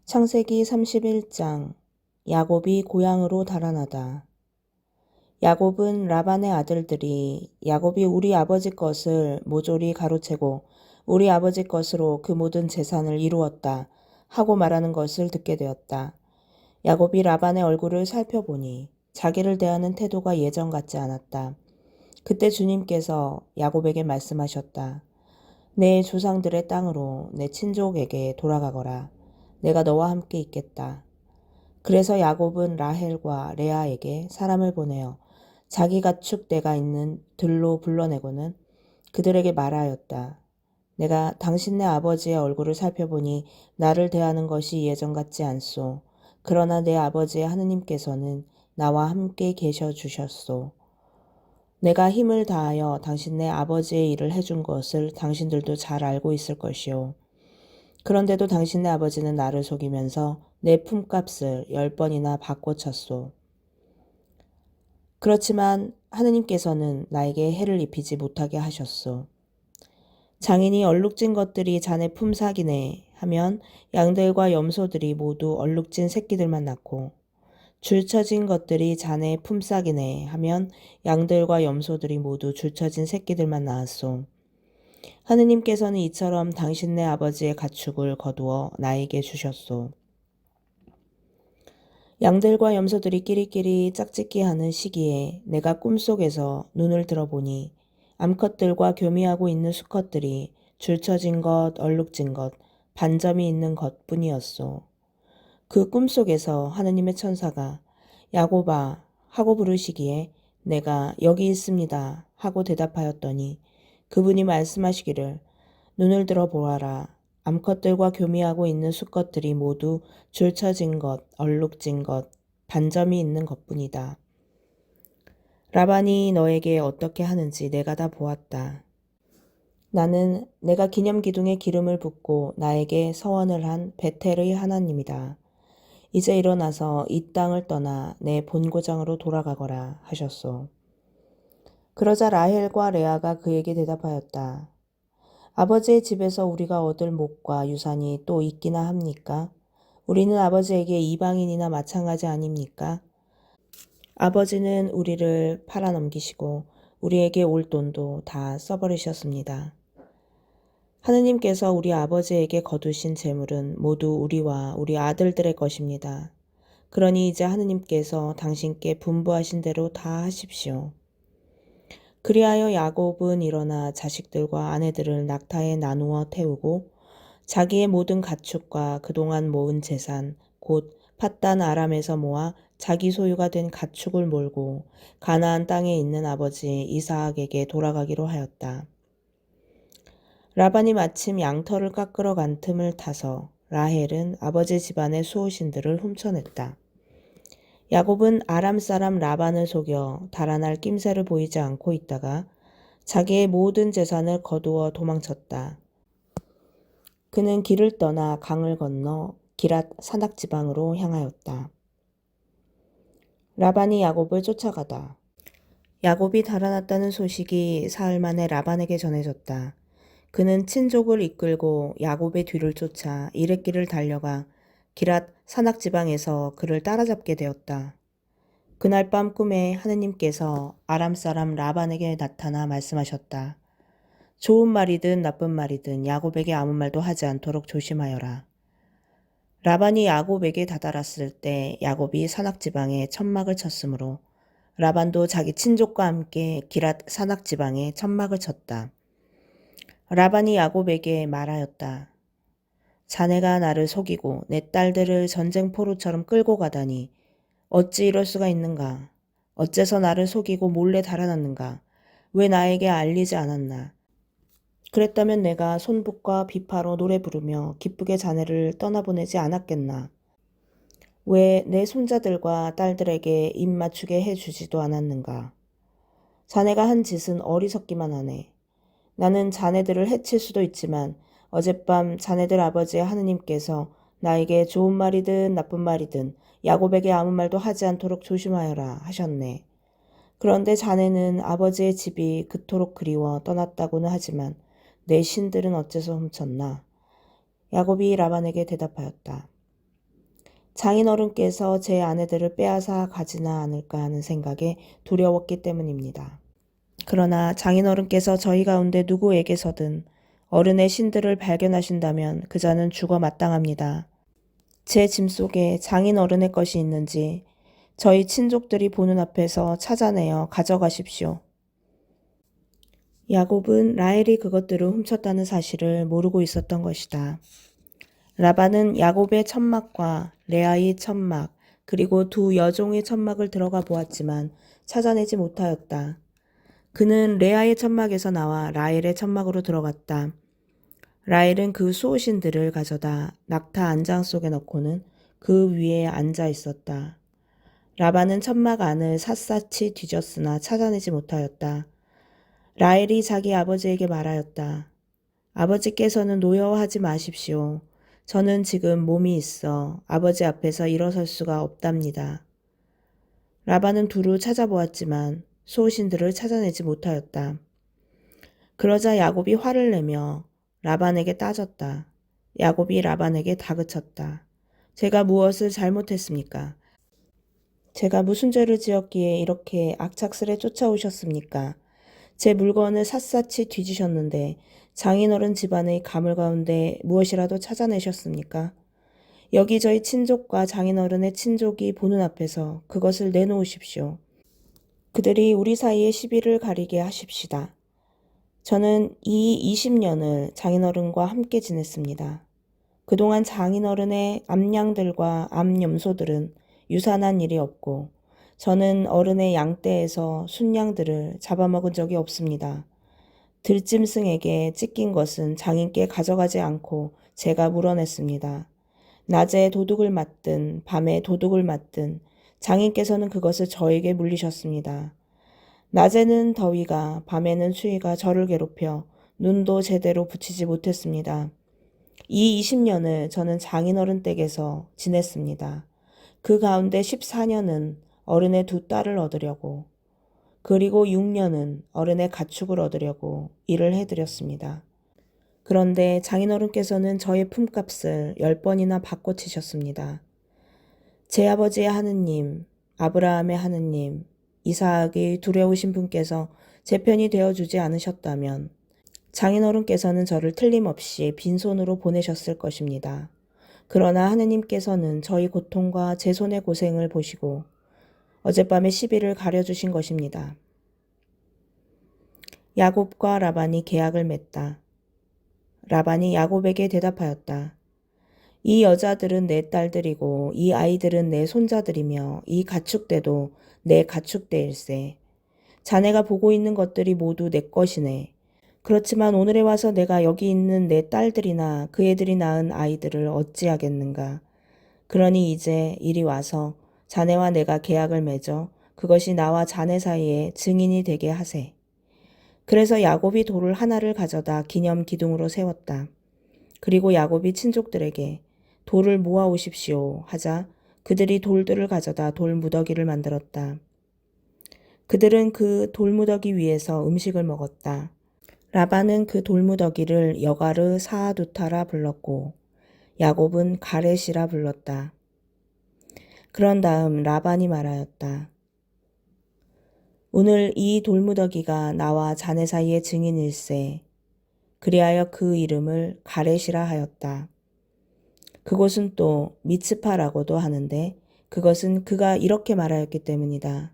창세기 31장 야곱이 고향으로 달아나다. 야곱은 라반의 아들들이 야곱이 우리 아버지 것을 모조리 가로채고 우리 아버지 것으로 그 모든 재산을 이루었다 하고 말하는 것을 듣게 되었다. 야곱이 라반의 얼굴을 살펴보니 자기를 대하는 태도가 예전 같지 않았다. 그때 주님께서 야곱에게 말씀하셨다. 내 조상들의 땅으로 내 친족에게 돌아가거라. 내가 너와 함께 있겠다. 그래서 야곱은 라헬과 레아에게 사람을 보내어 자기 가축 떼가 있는 들로 불러내고는 그들에게 말하였다. 내가 당신네 아버지의 얼굴을 살펴보니 나를 대하는 것이 예전 같지 않소. 그러나 내 아버지의 하느님께서는 나와 함께 계셔 주셨소. 내가 힘을 다하여 당신네 아버지의 일을 해준 것을 당신들도 잘 알고 있을 것이오. 그런데도 당신네 아버지는 나를 속이면서 내 품값을 10번이나 바꿔쳤소. 그렇지만 하느님께서는 나에게 해를 입히지 못하게 하셨소. 장인이 얼룩진 것들이 자네 품삯이네 하면 양들과 염소들이 모두 얼룩진 새끼들만 낳고, 줄쳐진 것들이 자네 품삯이네 하면 양들과 염소들이 모두 줄쳐진 새끼들만 낳았소. 하느님께서는 이처럼 당신네 아버지의 가축을 거두어 나에게 주셨소. 양들과 염소들이 끼리끼리 짝짓기하는 시기에 내가 꿈속에서 눈을 들어보니 암컷들과 교미하고 있는 수컷들이 줄쳐진 것, 얼룩진 것, 반점이 있는 것뿐이었소. 그 꿈속에서 하느님의 천사가 야곱아 하고 부르시기에 내가 여기 있습니다 하고 대답하였더니 그분이 말씀하시기를 눈을 들어 보아라. 암컷들과 교미하고 있는 수컷들이 모두 줄쳐진 것, 얼룩진 것, 반점이 있는 것뿐이다. 라반이 너에게 어떻게 하는지 내가 다 보았다. 나는 내가 기념기둥에 기름을 붓고 나에게 서원을 한 베텔의 하나님이다. 이제 일어나서 이 땅을 떠나 내 본고장으로 돌아가거라 하셨소. 그러자 라헬과 레아가 그에게 대답하였다. 아버지의 집에서 우리가 얻을 목과 유산이 또 있기나 합니까? 우리는 아버지에게 이방인이나 마찬가지 아닙니까? 아버지는 우리를 팔아넘기시고 우리에게 올 돈도 다 써버리셨습니다. 하느님께서 우리 아버지에게 거두신 재물은 모두 우리와 우리 아들들의 것입니다. 그러니 이제 하느님께서 당신께 분부하신 대로 다 하십시오. 그리하여 야곱은 일어나 자식들과 아내들을 낙타에 나누어 태우고 자기의 모든 가축과 그동안 모은 재산 곧 팟단 아람에서 모아 자기 소유가 된 가축을 몰고 가나안 땅에 있는 아버지 이삭에게 돌아가기로 하였다. 라반이 마침 양털을 깎으러 간 틈을 타서 라헬은 아버지 집안의 수호신들을 훔쳐냈다. 야곱은 아람 사람 라반을 속여 달아날 낌새를 보이지 않고 있다가 자기의 모든 재산을 거두어 도망쳤다. 그는 길을 떠나 강을 건너 기랏 산악지방으로 향하였다. 라반이 야곱을 쫓아가다. 야곱이 달아났다는 소식이 사흘 만에 라반에게 전해졌다. 그는 친족을 이끌고 야곱의 뒤를 쫓아 이랫길을 달려가 기랏 산악지방에서 그를 따라잡게 되었다. 그날 밤 꿈에 하느님께서 아람 사람 라반에게 나타나 말씀하셨다. 좋은 말이든 나쁜 말이든 야곱에게 아무 말도 하지 않도록 조심하여라. 라반이 야곱에게 다다랐을 때 야곱이 산악지방에 천막을 쳤으므로 라반도 자기 친족과 함께 기랏 산악지방에 천막을 쳤다. 라반이 야곱에게 말하였다. 자네가 나를 속이고 내 딸들을 전쟁 포로처럼 끌고 가다니 어찌 이럴 수가 있는가? 어째서 나를 속이고 몰래 달아났는가? 왜 나에게 알리지 않았나? 그랬다면 내가 손붓과 비파로 노래 부르며 기쁘게 자네를 떠나보내지 않았겠나? 왜 내 손자들과 딸들에게 입 맞추게 해주지도 않았는가? 자네가 한 짓은 어리석기만 하네. 나는 자네들을 해칠 수도 있지만 어젯밤 자네들 아버지의 하느님께서 나에게 좋은 말이든 나쁜 말이든 야곱에게 아무 말도 하지 않도록 조심하여라 하셨네. 그런데 자네는 아버지의 집이 그토록 그리워 떠났다고는 하지만 내 신들은 어째서 훔쳤나? 야곱이 라반에게 대답하였다. 장인어른께서 제 아내들을 빼앗아 가지나 않을까 하는 생각에 두려웠기 때문입니다. 그러나 장인어른께서 저희 가운데 누구에게서든 어른의 신들을 발견하신다면 그 자는 죽어 마땅합니다. 제 짐 속에 장인어른의 것이 있는지 저희 친족들이 보는 앞에서 찾아내어 가져가십시오. 야곱은 라헬이 그것들을 훔쳤다는 사실을 모르고 있었던 것이다. 라반은 야곱의 천막과 레아의 천막 그리고 두 여종의 천막을 들어가 보았지만 찾아내지 못하였다. 그는 레아의 천막에서 나와 라헬의 천막으로 들어갔다. 라헬은 그 수호신들을 가져다 낙타 안장 속에 넣고는 그 위에 앉아 있었다. 라반은 천막 안을 샅샅이 뒤졌으나 찾아내지 못하였다. 라헬이 자기 아버지에게 말하였다. 아버지께서는 노여워하지 마십시오. 저는 지금 몸이 있어 아버지 앞에서 일어설 수가 없답니다. 라반은 두루 찾아보았지만 수호신들을 찾아내지 못하였다. 그러자 야곱이 화를 내며 라반에게 따졌다. 야곱이 라반에게 다그쳤다. 제가 무엇을 잘못했습니까? 제가 무슨 죄를 지었기에 이렇게 악착스레 쫓아오셨습니까? 제 물건을 샅샅이 뒤지셨는데 장인어른 집안의 가물 가운데 무엇이라도 찾아내셨습니까? 여기 저희 친족과 장인어른의 친족이 보는 앞에서 그것을 내놓으십시오. 그들이 우리 사이에 시비를 가리게 하십시다. 저는 이 20년을 장인어른과 함께 지냈습니다. 그동안 장인어른의 암양들과 암염소들은 유산한 일이 없고 저는 어른의 양떼에서 순양들을 잡아먹은 적이 없습니다. 들짐승에게 찢긴 것은 장인께 가져가지 않고 제가 물어냈습니다. 낮에 도둑을 맞든 밤에 도둑을 맞든 장인께서는 그것을 저에게 물리셨습니다. 낮에는 더위가 밤에는 추위가 저를 괴롭혀 눈도 제대로 붙이지 못했습니다. 이 20년을 저는 장인어른 댁에서 지냈습니다. 그 가운데 14년은 어른의 두 딸을 얻으려고 그리고 6년은 어른의 가축을 얻으려고 일을 해드렸습니다. 그런데 장인어른께서는 저의 품값을 10번이나 바꿔치셨습니다. 제 아버지의 하느님, 아브라함의 하느님, 이삭이 두려우신 분께서 제 편이 되어주지 않으셨다면 장인어른께서는 저를 틀림없이 빈손으로 보내셨을 것입니다. 그러나 하느님께서는 저희 고통과 제 손의 고생을 보시고 어젯밤의 시비를 가려주신 것입니다. 야곱과 라반이 계약을 맺다. 라반이 야곱에게 대답하였다. 이 여자들은 내 딸들이고 이 아이들은 내 손자들이며 이 가축대도 내 가축대일세. 자네가 보고 있는 것들이 모두 내 것이네. 그렇지만 오늘에 와서 내가 여기 있는 내 딸들이나 그 애들이 낳은 아이들을 어찌하겠는가. 그러니 이제 이리 와서 자네와 내가 계약을 맺어 그것이 나와 자네 사이에 증인이 되게 하세. 그래서 야곱이 돌을 하나를 가져다 기념 기둥으로 세웠다. 그리고 야곱이 친족들에게 돌을 모아 오십시오 하자 그들이 돌들을 가져다 돌 무더기를 만들었다. 그들은 그 돌무더기 위에서 음식을 먹었다. 라반은 그 돌무더기를 여가르 사두타라 불렀고 야곱은 가렛이라 불렀다. 그런 다음 라반이 말하였다. 오늘 이 돌무더기가 나와 자네 사이의 증인일세. 그리하여 그 이름을 가렛이라 하였다. 그곳은 또 미츠파라고도 하는데 그것은 그가 이렇게 말하였기 때문이다.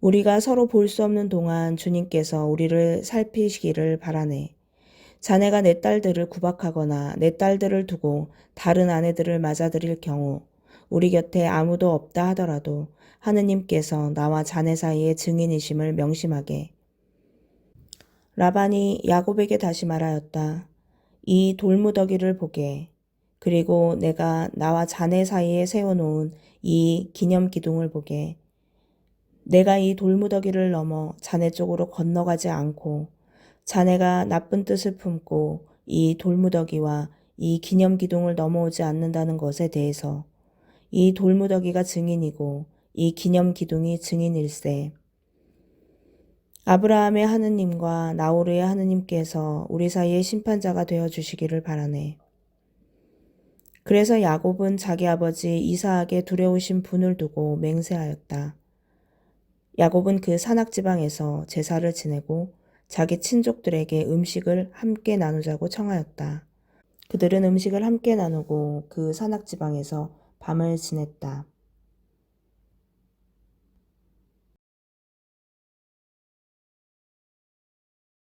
우리가 서로 볼 수 없는 동안 주님께서 우리를 살피시기를 바라네. 자네가 내 딸들을 구박하거나 내 딸들을 두고 다른 아내들을 맞아들일 경우 우리 곁에 아무도 없다 하더라도 하느님께서 나와 자네 사이의 증인이심을 명심하게. 라반이 야곱에게 다시 말하였다. 이 돌무더기를 보게. 그리고 내가 나와 자네 사이에 세워놓은 이 기념기둥을 보게. 내가 이 돌무더기를 넘어 자네 쪽으로 건너가지 않고 자네가 나쁜 뜻을 품고 이 돌무더기와 이 기념기둥을 넘어오지 않는다는 것에 대해서 이 돌무더기가 증인이고 이 기념기둥이 증인일세. 아브라함의 하느님과 나호르의 하느님께서 우리 사이의 심판자가 되어 주시기를 바라네. 그래서 야곱은 자기 아버지 이삭의 두려우신 분을 두고 맹세하였다. 야곱은 그 산악지방에서 제사를 지내고 자기 친족들에게 음식을 함께 나누자고 청하였다. 그들은 음식을 함께 나누고 그 산악지방에서 밤을 지냈다.